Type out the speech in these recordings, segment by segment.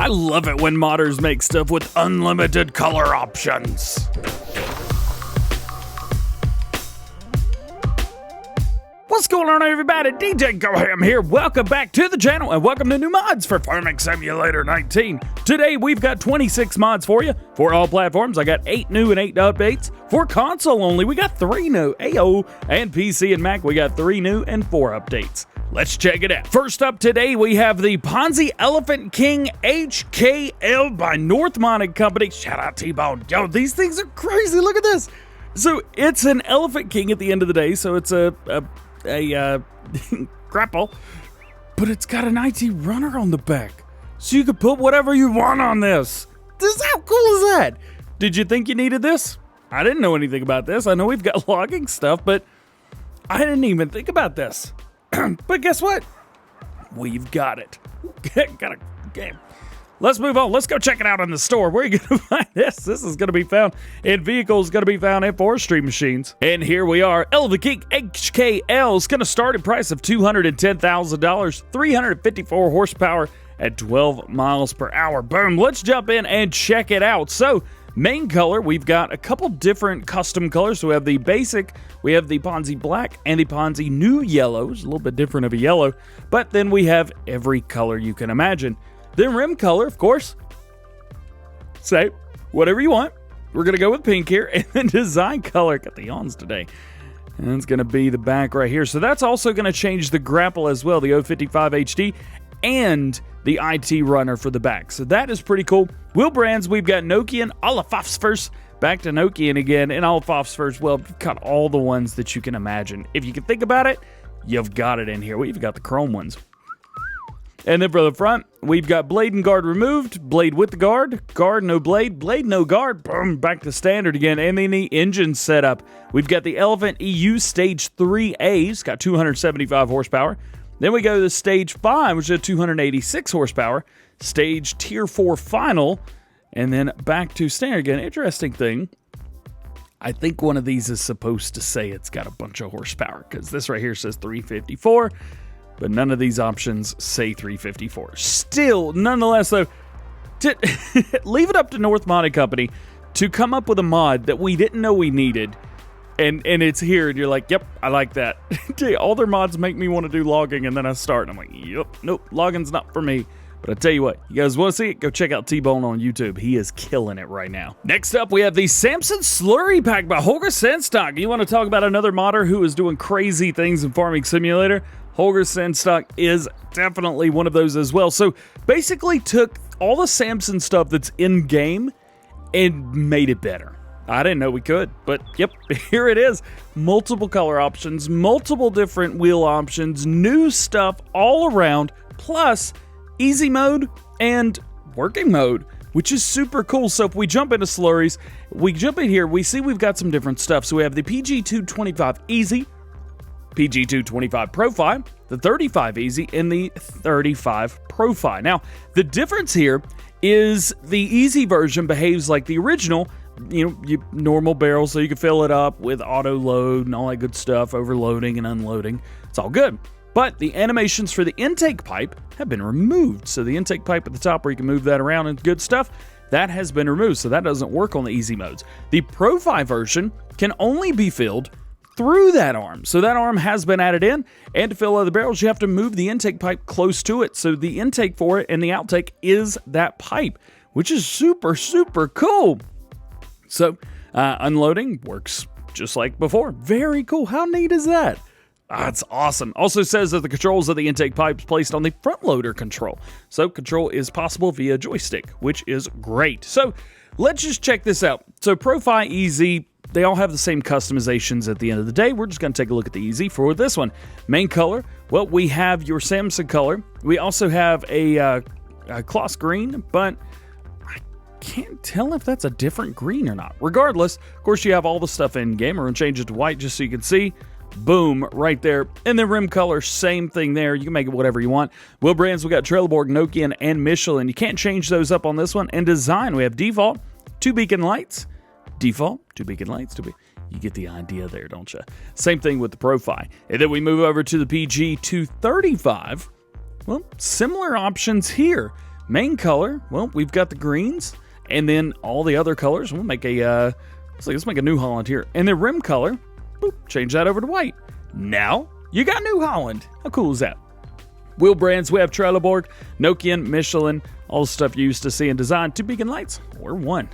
love it when modders make stuff with unlimited color options. What's going on, everybody? DJ GoHam here. Welcome back to the channel and welcome to new mods for Farming Simulator 19. Today we've got 26 mods for you for all platforms. I got 8 new and 8 updates. For console only, we got 3 new. AO and PC and Mac, we got 3 new and 4 updates. Let's check it out. First up today, we have the Ponzi Elephant King HKL by North Modding Company. Shout out T-Bone. Yo, these things are crazy. Look at this. So it's an Elephant King at the end of the day. So it's a grapple, but it's got an IT runner on the back. So you can put whatever you want on this. How cool is that? Did you think you needed this? I didn't know anything about this. I know we've got logging stuff, but I didn't even think about this. But guess what? We've got it. Got a game. Let's move on. Let's go check it out in the store. Where are you going to find this? This is going to be found in vehicles, going to be found in forestry machines. And here we are. Elephant King HKL is going to start at price of $210,000, 354 horsepower at 12 miles per hour. Boom. Let's jump in and check it out. So, main color, we've got a couple different custom colors. So we have the basic, we have the Ponzi black, and the Ponzi new yellow. It's a little bit different of a yellow, but then we have every color you can imagine. Then rim color, of course, say whatever you want. We're going to go with pink here. And then design color, got the yawns today. And it's going to be the back right here. So that's also going to change the grapple as well, the 055 HD and the IT runner for the back. So that is pretty cool. Wheel brands, we've got Nokian, Olafofsfors, back to Nokian again, and Olafofsfors, well, you've got all the ones that you can imagine. If you can think about it, you've got it in here. We've got the chrome ones. And then for the front, we've got blade and guard removed, blade with the guard no blade, blade no guard, boom, back to standard again. And then the engine setup, we've got the Elephant EU Stage 3A, it's got 275 horsepower. Then we go to the Stage 5, which is 286 horsepower, Stage Tier 4 Final, and then back to standard again. Interesting thing, I think one of these is supposed to say it's got a bunch of horsepower, because this right here says 354, but none of these options say 354. Still, nonetheless, though, leave it up to North Modding Company to come up with a mod that we didn't know we needed, and it's here, and you're like, yep, I like that. All their mods make me want to do logging, and then I start, and I'm like, yep, nope, logging's not for me. But I tell you what, you guys want to see it? Go check out T-Bone on YouTube. He is killing it right now. Next up, we have the Samson Slurry Pack by Holger Sandstock. You want to talk about another modder who is doing crazy things in Farming Simulator? Holger Sandstock is definitely one of those as well. So basically took all the Samson stuff that's in-game and made it better. I didn't know we could, but yep, here it is. Multiple color options, multiple different wheel options, new stuff all around, plus easy mode and working mode, which is super cool. So if we jump into slurries, we jump in here, we see we've got some different stuff. So we have the PG225 Easy, PG225 Profile, the 35 Easy, and the 35 Profile. Now, the difference here is the Easy version behaves like the original, normal barrel, so you can fill it up with auto load and all that good stuff, overloading and unloading. It's all good. But the animations for the intake pipe have been removed. So the intake pipe at the top where you can move that around and good stuff, that has been removed. So that doesn't work on the easy modes. The Profile version can only be filled through that arm. So that arm has been added in, and to fill other barrels, you have to move the intake pipe close to it. So the intake for it and the outtake is that pipe, which is super, super cool. So unloading works just like before. Very cool. How neat is that? That's awesome. Also says that the controls of the intake pipe is placed on the front loader control. So control is possible via joystick, which is great. So let's just check this out. So Profile, Easy, they all have the same customizations at the end of the day. We're just going to take a look at the Easy for this one. Main color, well, we have your Samson color. We also have a Kloss green, but I can't tell if that's a different green or not. Regardless, of course, you have all the stuff in game. We're going to change it to white just so you can see. Boom, right there. And then rim color, same thing there. You can make it whatever you want. Wheel brands, we got Trelleborg, Nokian, and Michelin. You can't change those up on this one. And design, we have default, 2 beacon lights. Default, 2 beacon lights. You get the idea there, don't you? Same thing with the Profile. And then we move over to the PG235. Well, similar options here. Main color, well, we've got the greens, and then all the other colors. We'll make a, let's make a New Holland here. And the rim color, boop, change that over to white. Now, you got New Holland. How cool is that? Wheel brands, we have Trelleborg, Nokian, Michelin, all the stuff you used to see in design. 2 beacon lights, or 1.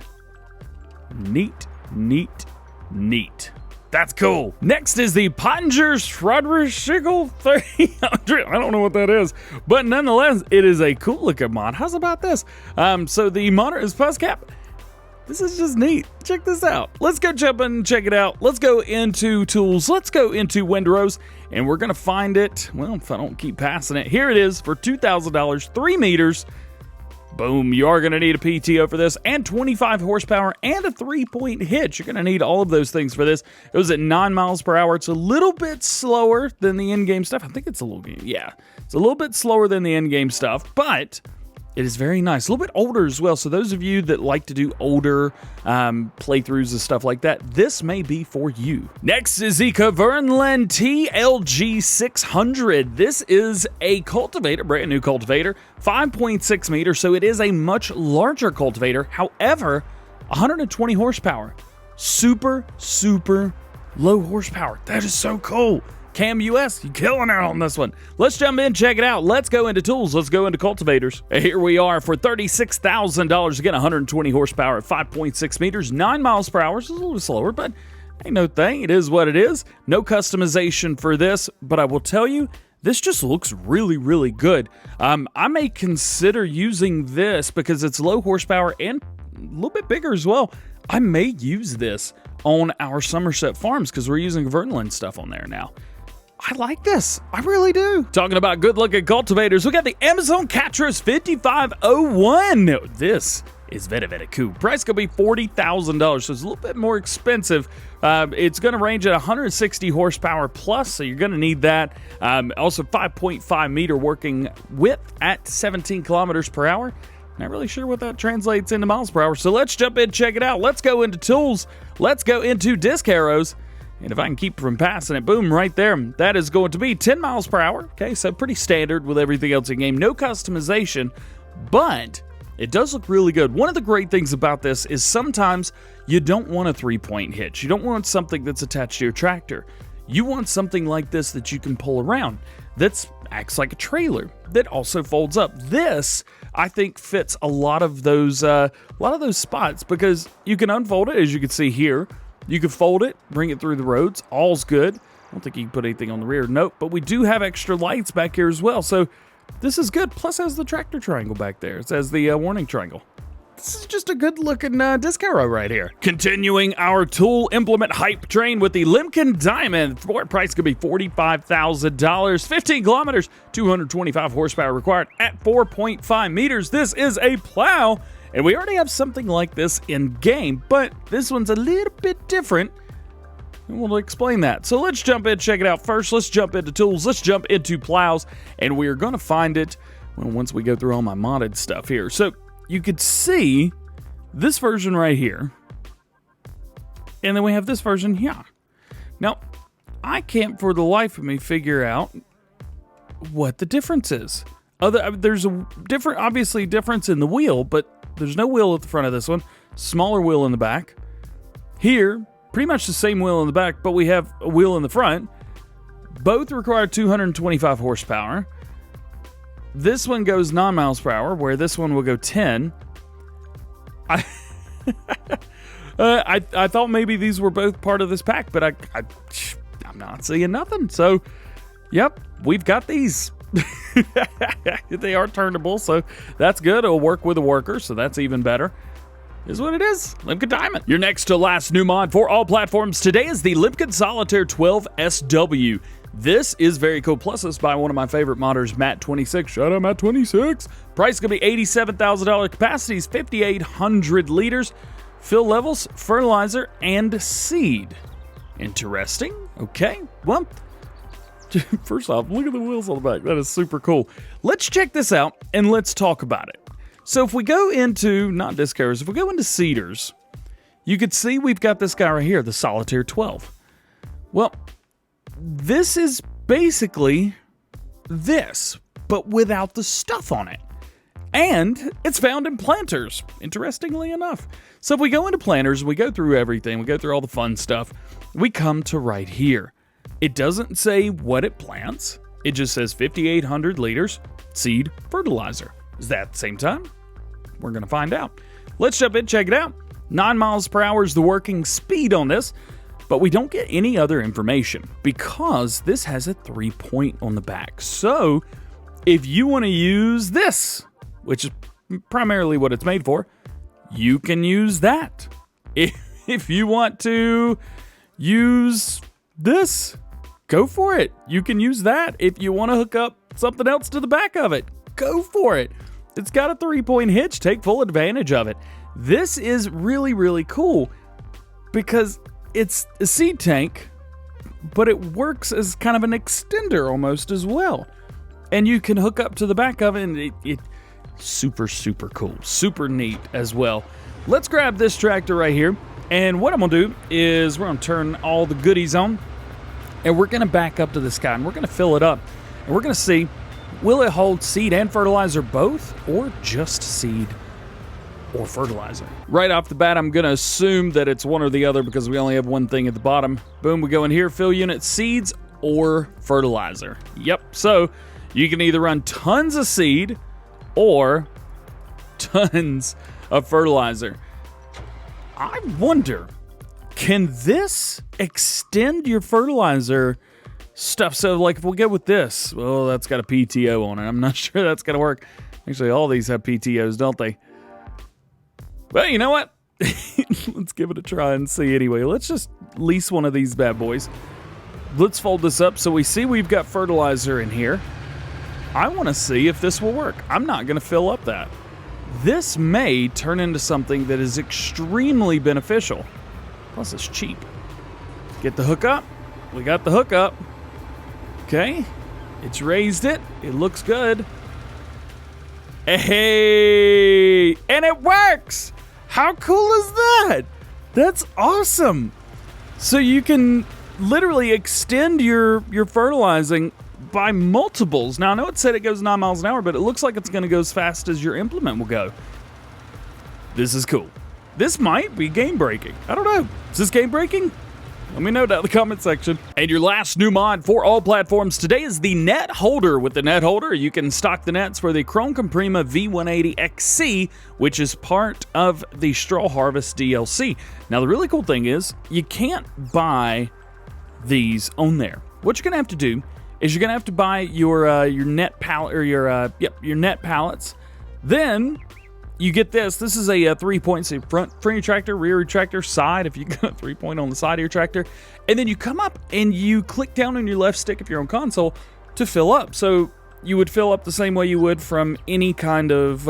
Neat, neat, neat. That's cool. Next is the Pottinger Schwadkreisel 300. I don't know what that is, but nonetheless, it is a cool looking mod. How's about this? So the monitor is fuzz cap. This is just neat. Check this out. Let's go jump in and check it out. Let's go into tools. Let's go into windrows, and we're gonna find it. Well, if I don't keep passing it, here it is for $2,000, 3 meters. Boom, you are going to need a PTO for this, and 25 horsepower, and a 3-point hitch. You're going to need all of those things for this. It was at 9 miles per hour. It's a little bit slower than the in-game stuff. I think it's a little, yeah, it's a little bit slower than the in-game stuff, but it is very nice. A little bit older as well, so those of you that like to do older playthroughs and stuff like that, this may be for you. Next is Iike Vern TLG 600. This is a cultivator, brand new cultivator, 5.6 meters, so it is a much larger cultivator. However, 120 horsepower. Super, super low horsepower. That is so cool. Cam US, you killing out on this one. Let's jump in, check it out. Let's go into tools. Let's go into cultivators. And here we are for $36,000. Again, 120 horsepower at 5.6 meters, 9 miles per hour. It's a little slower, but ain't no thing. It is what it is. No customization for this, but I will tell you, this just looks really, really good. I may consider using this because it's low horsepower and a little bit bigger as well. I may use this on our Somerset farms because we're using Vernland stuff on there now. I like this. I really do. Talking about good-looking cultivators, we got the Amazon Catras 5501. This is very, very cool. Price could be $40,000, so it's a little bit more expensive. It's going to range at 160 horsepower plus, so you're going to need that. Also, 5.5 meter working width at 17 kilometers per hour. Not really sure what that translates into miles per hour, so let's jump in and check it out. Let's go into tools. Let's go into disc arrows. And if I can keep from passing it, boom, right there. That is going to be 10 miles per hour. Okay, so pretty standard with everything else in game. No customization, but it does look really good. One of the great things about this is sometimes you don't want a 3-point hitch. You don't want something that's attached to your tractor. You want something like this that you can pull around, that acts like a trailer, that also folds up. This, I think, fits a lot of those spots because you can unfold it, as you can see here. You can fold it, bring it through the roads. All's good. I don't think you can put anything on the rear. Nope, but we do have extra lights back here as well. So this is good. Plus, it has the tractor triangle back there. It says the warning triangle. This is just a good looking disc arrow right here. Continuing our tool implement hype train with the Lemken Diamant. Floor price could be $45,000. 15 kilometers, 225 horsepower required at 4.5 meters. This is a plow. And we already have something like this in game, but this one's a little bit different. And we'll explain that. So let's jump in, check it out first. Let's jump into tools. Let's jump into plows, and we're going to find it once we go through all my modded stuff here. So you could see this version right here, and then we have this version here. Now, I can't for the life of me figure out what the difference is. There's a obviously difference in the wheel, but there's no wheel at the front of this one. Smaller wheel in the back. Here, pretty much the same wheel in the back, but we have a wheel in the front. Both require 225 horsepower. This one goes 9 miles per hour, where this one will go 10. I thought maybe these were both part of this pack, but I'm not seeing nothing. So, yep, we've got these. They are turnable, so that's good. It'll work with a worker, so that's even better. Is what it is. Lemken Diamant. Your next to last new mod for all platforms today is the Lemken Solitaire 12 SW. This is very cool. Plus, it's by one of my favorite modders, Matt26. Shout out Matt26. Price going to be $87,000. Capacity is 5,800 liters. Fill levels, fertilizer, and seed. Interesting. Okay. Well, first off, look at the wheels on the back. That is super cool. Let's check this out and let's talk about it. So if we go into, not disc arrows, if we go into seeders, you could see we've got this guy right here, the Solitaire 12. Well, this is basically this, but without the stuff on it. And it's found in planters, interestingly enough. So if we go into planters, we go through everything, we go through all the fun stuff, we come to right here. It doesn't say what it plants. It just says 5,800 liters seed fertilizer. Is that at the same time? We're going to find out. Let's jump in, check it out. 9 miles per hour is the working speed on this, but we don't get any other information because this has a 3-point on the back. So if you want to use this, which is primarily what it's made for, you can use that. If you want to use this, go for it. You can use that. If you want to hook up something else to the back of it, go for it. It's got a 3-point hitch. Take full advantage of it. This is really, really cool because it's a seed tank, but it works as kind of an extender almost as well. And you can hook up to the back of it, and it super, super cool. Super neat as well. Let's grab this tractor right here, and what I'm going to do is we're going to turn all the goodies on, and we're going to back up to this guy, and we're going to fill it up. And we're going to see, will it hold seed and fertilizer both, or just seed or fertilizer? Right off the bat, I'm going to assume that it's one or the other because we only have one thing at the bottom. Boom, we go in here, fill unit, seeds or fertilizer. Yep, so you can either run tons of seed or tons of fertilizer. I wonder, can this extend your fertilizer stuff? So like if we go with this, well, that's got a PTO on it. I'm not sure that's going to work. Actually, all these have PTOs, don't they? Well, you know what? Let's give it a try and see anyway. Let's just lease one of these bad boys. Let's fold this up so we see we've got fertilizer in here. I want to see if this will work. I'm not going to fill up that. This may turn into something that is extremely beneficial. Plus, it's cheap. Get the hook up. We got the hook up. Okay. It's raised it. It looks good. Hey! And it works! How cool is that? That's awesome. So you can literally extend your fertilizing by multiples. Now, I know it said it goes 9 miles an hour, but it looks like it's going to go as fast as your implement will go. This is cool. This might be game-breaking. I don't know. Is this game-breaking? Let me know down in the comment section. And your last new mod for all platforms today is the net holder. With the net holder, you can stock the nets for the Chrome Comprima V180 XC, which is part of the Straw Harvest DLC. Now, the really cool thing is you can't buy these on there. What you're going to have to do is you're going to have to buy your net pallet, or your net pallets. Then you get this. This is a 3-point, so front of your tractor, rear of your tractor, side, if you got a 3-point on the side of your tractor. And then you come up and you click down on your left stick if you're on console to fill up. So you would fill up the same way you would from any kind of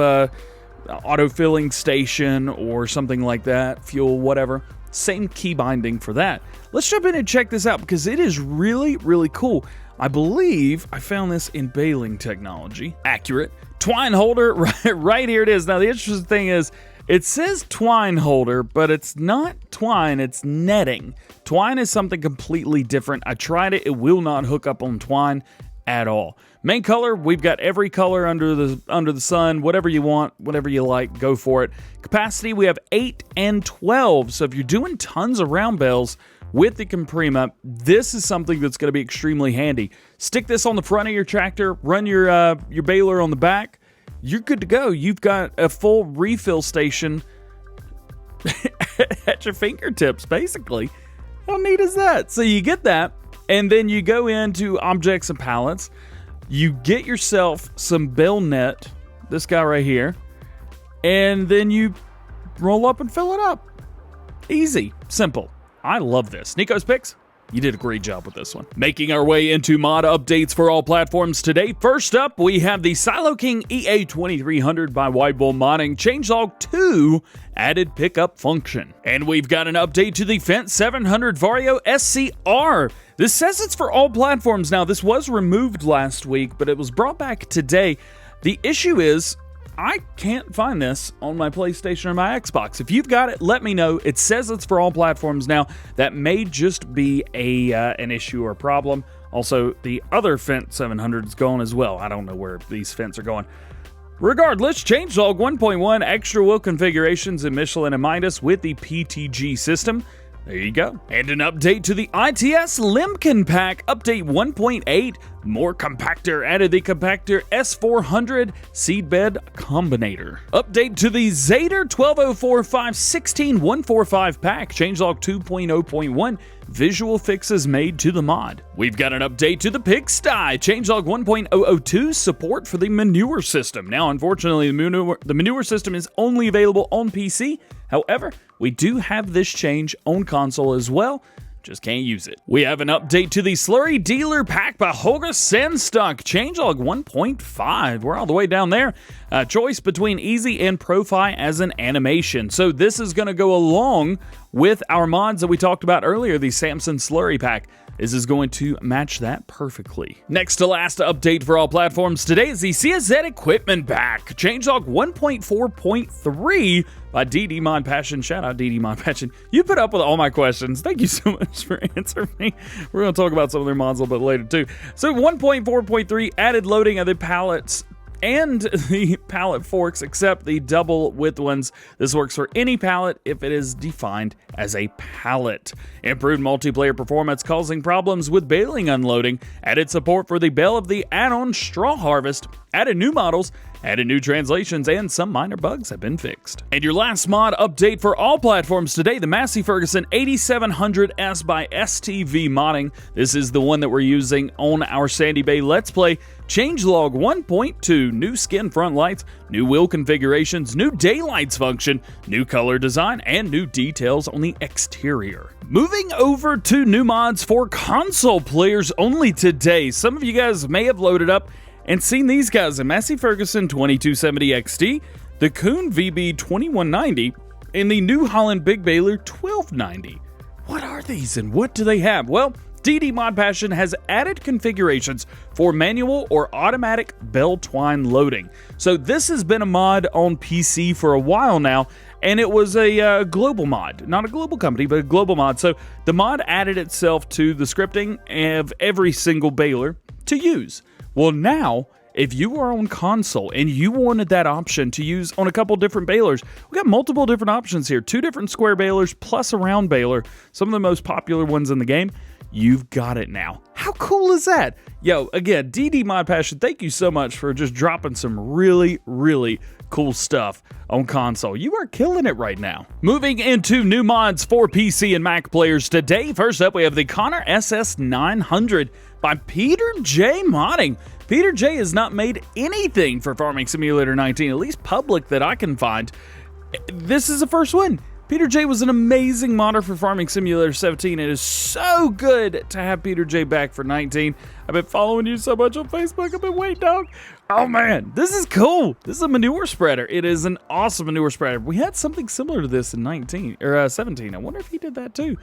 auto-filling station or something like that, fuel, whatever. Same key binding for that. Let's jump in and check this out because it is really, really cool. I believe I found this in baling technology. Accurate. Twine holder, right here it is. Now, the interesting thing is, it says twine holder, but it's not twine, it's netting. Twine is something completely different. I tried it, it will not hook up on twine at all. Main color, we've got every color under the sun, whatever you want, whatever you like, go for it. Capacity, we have 8 and 12, so if you're doing tons of round bales with the Comprima, this is something that's going to be extremely handy. Stick this on the front of your tractor, run your baler on the back, you're good to go. You've got a full refill station at your fingertips, basically. How neat is that? So you get that, and then you go into objects and pallets. You get yourself some bale net, this guy right here, and then you roll up and fill it up. Easy, simple. I love this. Nico's picks, you did a great job with this one. Making our way into mod updates for all platforms today. First up, we have the Siloking EA 2300 by White Bull Modding Changelog 2 added pickup function. And we've got an update to the Fendt 700 Vario SCR. This says it's for all platforms. Now, this was removed last week, but it was brought back today. The issue is, I can't find this on my PlayStation or my Xbox. If you've got it, let me know. It says it's for all platforms now. That may just be an issue or a problem. Also, the other Fendt 700 is gone as well. I don't know where these Fendts are going. Regardless, changelog 1.1 extra wheel configurations in Michelin and Midas with the PTG system. There you go. And an update to the ITS Lemken Pack, update 1.8. More compactor, added the compactor S400 seedbed combinator. Update to the Zetor 1204516-145 pack, changelog 2.0.1. Visual fixes made to the mod. We've got an update to the Pigsty, changelog 1.002, support for the manure system. Now, unfortunately, the manure system is only available on PC. However, we do have this change on console as well. Just can't use it. We have an update to the Slurry Dealer Pack by Holger Sandstock, changelog 1.5. We're all the way down there. Choice between Easy and Profi as an animation. So this is going to go along with our mods that we talked about earlier, the Samson Slurry Pack. This is going to match that perfectly. Next to last update for all platforms today is the CSZ Equipment Pack, changelog 1.4.3 by DD Mod Passion. Shout out DD Mod Passion. You put up with all my questions. Thank you so much for answering me. We're going to talk about some of their mods a little bit later too. So 1.4.3 added loading of the pallets and the pallet forks, except the double width ones. This works for any pallet if it is defined as a pallet. Improved multiplayer performance causing problems with baling unloading. Added support for the bale of the add-on straw harvest. Added new models. Added new translations, and some minor bugs have been fixed. And your last mod update for all platforms today, the Massey Ferguson 8700S by STV Modding. This is the one that we're using on our Sandy Bay Let's Play. Changelog 1.2, new skin front lights, new wheel configurations, new daylights function, new color design, and new details on the exterior. Moving over to new mods for console players only today. Some of you guys may have loaded up and seen these guys: the Massey Ferguson 2270 XT, the Kuhn VB 2190, and the new Holland Big Baler 1290. What are these and what do they have? Well, DD Mod Passion has added configurations for manual or automatic bell twine loading. So this has been a mod on PC for a while now, and it was a global mod. Not a global company, but a global mod. So the mod added itself to the scripting of every single baler to use. Well, now, if you are on console and you wanted that option to use on a couple different balers, we got multiple different options here. 2 different square balers plus a round baler, some of the most popular ones in the game. You've got it now. How cool is that? Yo, again, DD Mod Passion, thank you so much for just dropping some really, really cool stuff on console. You are killing it right now. Moving into new mods for PC and Mac players today. First up, we have the Conor SS900 by Peter J Modding. Peter J has not made anything for Farming Simulator 19, at least public that I can find. This is the first one. Peter J was an amazing modder for Farming Simulator 17. It is so good to have Peter J back for 19. I've been following you so much on Facebook. I've been waiting, dog. Oh man, this is cool. This is a manure spreader. It is an awesome manure spreader. We had something similar to this in 17. I wonder if he did that too.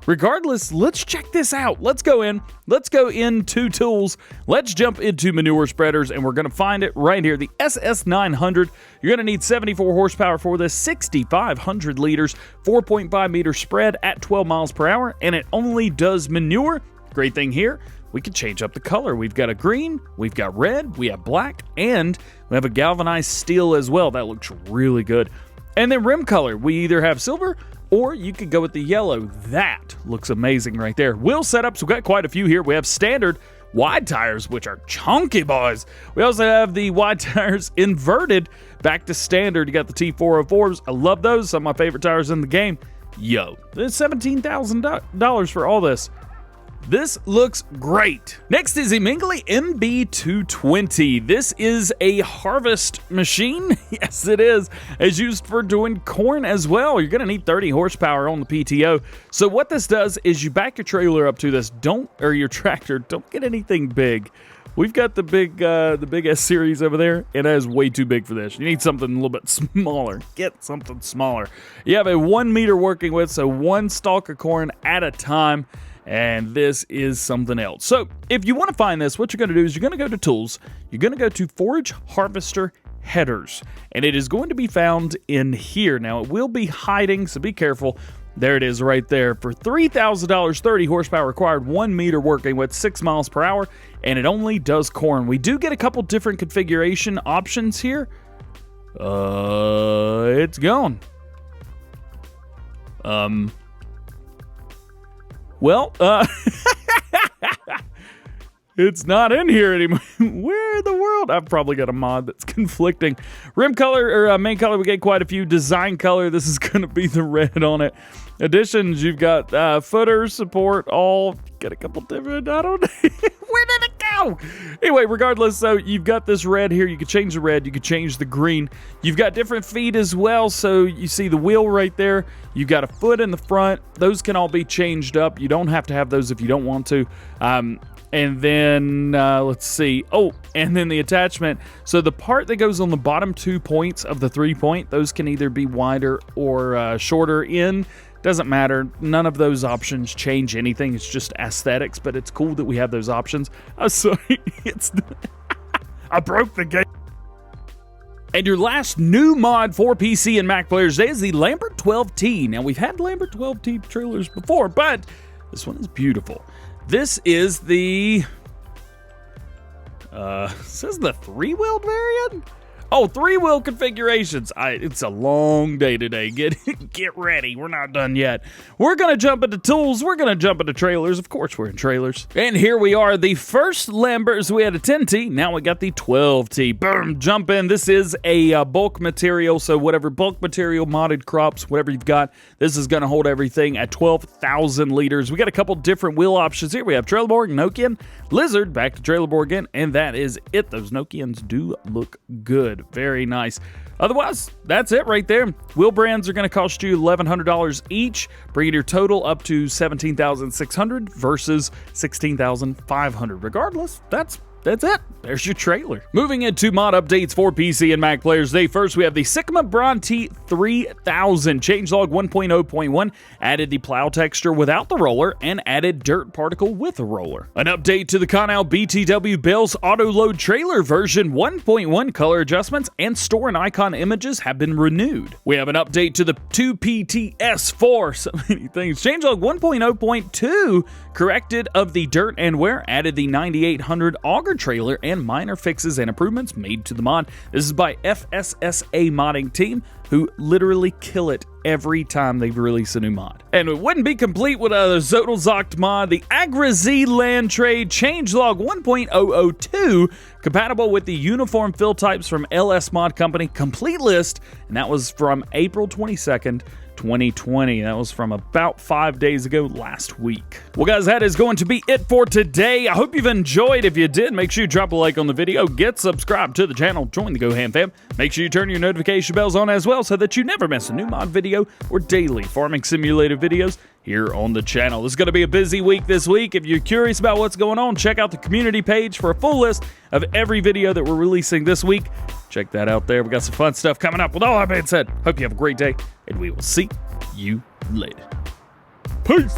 Regardless, let's check this out. Let's go into tools. Let's jump into manure spreaders, and we're going to find it right here. The SS900. You're going to need 74 horsepower for this, 6,500 liters, 4.5 meter spread at 12 miles per hour, and it only does manure. Great thing here, we can change up the color. We've got a green, we've got red, we have black, and we have a galvanized steel as well. That looks really good. And then rim color, we either have silver or you could go with the yellow. That looks amazing right there. Wheel setups, we've got quite a few here. We have standard wide tires, which are chunky boys. We also have the wide tires inverted back to standard. You got the T404s. I love those. Some of my favorite tires in the game. Yo, there's $17,000 for all this. This looks great. Next is a Mengele MB220. This is a harvest machine. Yes, it is. It's used for doing corn as well. You're going to need 30 horsepower on the PTO. So what this does is you back your trailer up to this. Or your tractor. Don't get anything big. We've got the big S series over there, and that is way too big for this. You need something a little bit smaller. Get something smaller. You have a 1 meter working width, so 1 stalk of corn at a time. And this is something else. So if you want to find this, what you're going to do is you're going to go to Tools. You're going to go to Forage Harvester Headers. And it is going to be found in here. Now, it will be hiding, so be careful. There it is right there. For $3,000, 30 horsepower required, 1 meter working with 6 miles per hour, and it only does corn. We do get a couple different configuration options here. It's gone. Well, it's not in here anymore. Where in the world? I've probably got a mod that's conflicting. Rim color, or main color, we get quite a few. Design color, this is going to be the red on it. Additions, you've got footer, support, all. Got a couple different, I don't know. Where did it go? Anyway, regardless, so you've got this red here. You can change the red. You can change the green. You've got different feet as well. So you see the wheel right there. You've got a foot in the front. Those can all be changed up. You don't have to have those if you don't want to. And then, let's see. Oh, and then the attachment. So the part that goes on the bottom 2 points of the 3-point, those can either be wider or shorter in. Doesn't matter. None of those options change anything. It's just aesthetics, but it's cool that we have those options. I'm sorry. I broke the game. And your last new mod for PC and Mac players today is the Lambert 12T. Now, we've had Lambert 12T trailers before, but this one is beautiful. This is the, this is the 3-wheeled variant? Oh, 3-wheel configurations. It's a long day today. Get ready. We're not done yet. We're going to jump into tools. We're going to jump into trailers. Of course, we're in trailers. And here we are. The first Lambert. So we had a 10T. Now we got the 12T. Boom. Jump in. This is a bulk material. So whatever bulk material, modded crops, whatever you've got, this is going to hold everything at 12,000 liters. We got a couple different wheel options here. We have Trelleborg, Nokian, Lizard, back to Trelleborg again, and that is it. Those Nokians do look good. Very nice. Otherwise, that's it right there. Wheel brands are going to cost you $1,100 each, bringing your total up to $17,600 versus $16,500. Regardless, that's it. There's your trailer. Moving into mod updates for PC and Mac players today. First, we have the Sicma Bronty 3000. Changelog 1.0.1 added the plow texture without the roller and added dirt particle with a roller. An update to the Conow BTW Bales Autoload trailer version 1.1 color adjustments and store and icon images have been renewed. We have an update to the 2PTS4. So many things. Changelog 1.0.2 corrected of the dirt and wear, added the 9800 auger trailer, and minor fixes and improvements made to the mod. This is by FSSA modding team, who literally kill it every time they release a new mod. And it wouldn't be complete without a Zotelzocht mod, the AgraZ land trade changelog 1.002, compatible with the uniform fill types from LS Mod Company, complete list, and that was from April 22nd, 2020. That was from about 5 days ago last week. Well, guys, that is going to be it for today. I hope you've enjoyed. If you did, make sure you drop a like on the video, get subscribed to the channel, join the Go Ham fam. Make sure you turn your notification bells on as well so that you never miss a new mod video or daily farming simulator videos here on the channel. This is going to be a busy week this week. If you're curious about what's going on, check out the community page for a full list of every video that we're releasing this week. Check that out there. We got some fun stuff coming up. With all that being said, hope you have a great day, and we will see you later. Peace!